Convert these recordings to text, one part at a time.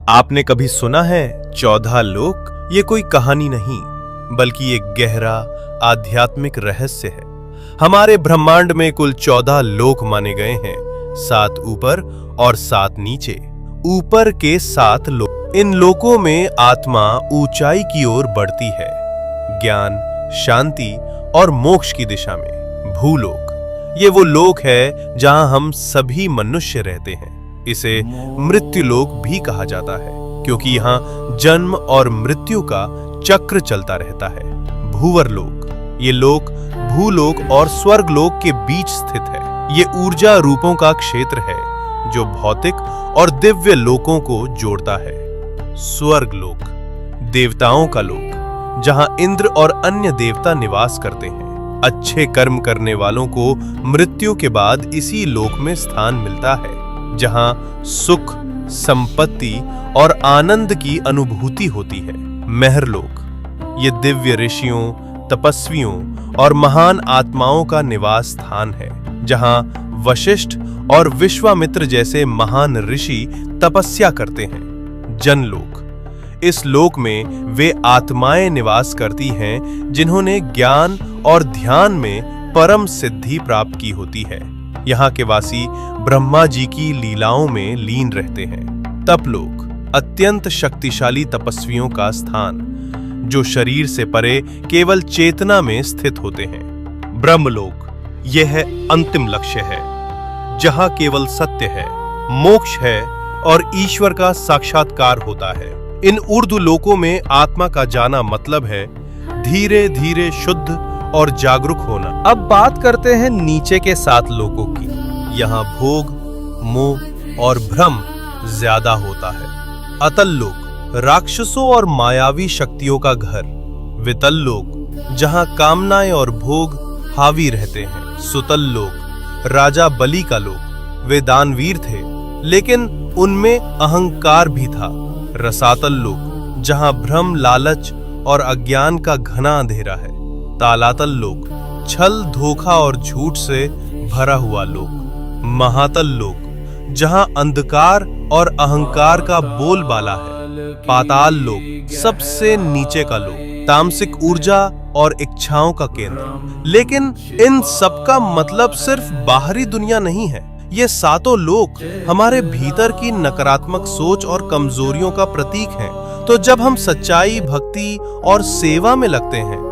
आपने कभी सुना है 14 लोक? ये कोई कहानी नहीं बल्कि एक गहरा आध्यात्मिक रहस्य है। हमारे ब्रह्मांड में कुल 14 लोक माने गए हैं, 7 ऊपर और 7 नीचे। ऊपर के 7 लोक, इन लोकों में आत्मा ऊंचाई की ओर बढ़ती है, ज्ञान, शांति और मोक्ष की दिशा में। भूलोक, ये वो लोक है जहां हम सभी मनुष्य रहते हैं। इसे मृत्युलोक भी कहा जाता है क्योंकि यहाँ जन्म और मृत्यु का चक्र चलता रहता है। भूवरलोक, ये लोक भूलोक और स्वर्गलोक के बीच स्थित है। ये ऊर्जा रूपों का क्षेत्र है जो भौतिक और दिव्य लोकों को जोड़ता है। स्वर्गलोक, देवताओं का लोक, जहां इंद्र और अन्य देवता निवास करते हैं। अच्छे कर्म करने वालों को मृत्यु के बाद इसी लोक में स्थान मिलता है, जहां सुख, संपत्ति और आनंद की अनुभूति होती है। मेहरलोक, ये दिव्य ऋषियों, तपस्वियों और महान आत्माओं का निवास स्थान है, जहां वशिष्ठ और विश्वामित्र जैसे महान ऋषि तपस्या करते हैं। जनलोक, इस लोक में वे आत्माएं निवास करती हैं जिन्होंने ज्ञान और ध्यान में परम सिद्धि प्राप्त की होती है। यहाँ के वासी ब्रह्मा जी की लीलाओं में लीन रहते हैं। तपलोक, अत्यंत शक्तिशाली तपस्वियों का स्थान, जो शरीर से परे केवल चेतना में स्थित होते हैं। ब्रह्मलोक, यह है अंतिम लक्ष्य है, जहां केवल सत्य है, मोक्ष है और ईश्वर का साक्षात्कार होता है। इन ऊर्ध्व लोकों में आत्मा का जाना मतलब है धीरे धीरे शुद्ध और जागरूक होना। अब बात करते हैं नीचे के 7 लोकों की। यहाँ भोग, मोह और भ्रम ज्यादा होता है। अतल लोक, राक्षसों और मायावी शक्तियों का घर। वितल लोक, जहाँ कामनाएं और भोग हावी रहते हैं। सुतल लोक, राजा बलि का लोक। वे दानवीर थे, लेकिन उनमें अहंकार भी था। रसातल लोक, जहाँ भ्रम, लालच और अज्ञान का घना अंधेरा है। तालातल लोक, छल, धोखा और झूठ से भरा हुआ लोक। महातल लोक, जहां अंधकार और अहंकार का बोलबाला है। पाताल लोक, सबसे नीचे का लोक, तामसिक ऊर्जा और इच्छाओं का केंद्र। लेकिन इन सब का मतलब सिर्फ बाहरी दुनिया नहीं है। ये 7 लोक हमारे भीतर की नकारात्मक सोच और कमजोरियों का प्रतीक हैं। तो जब हम सच्चाई, भक्ति और सेवा में लगते हैं,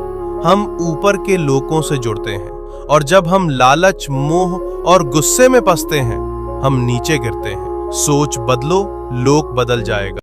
हम ऊपर के लोकों से जुड़ते हैं, और जब हम लालच, मोह और गुस्से में फंसते हैं, हम नीचे गिरते हैं। सोच बदलो, लोक बदल जाएगा।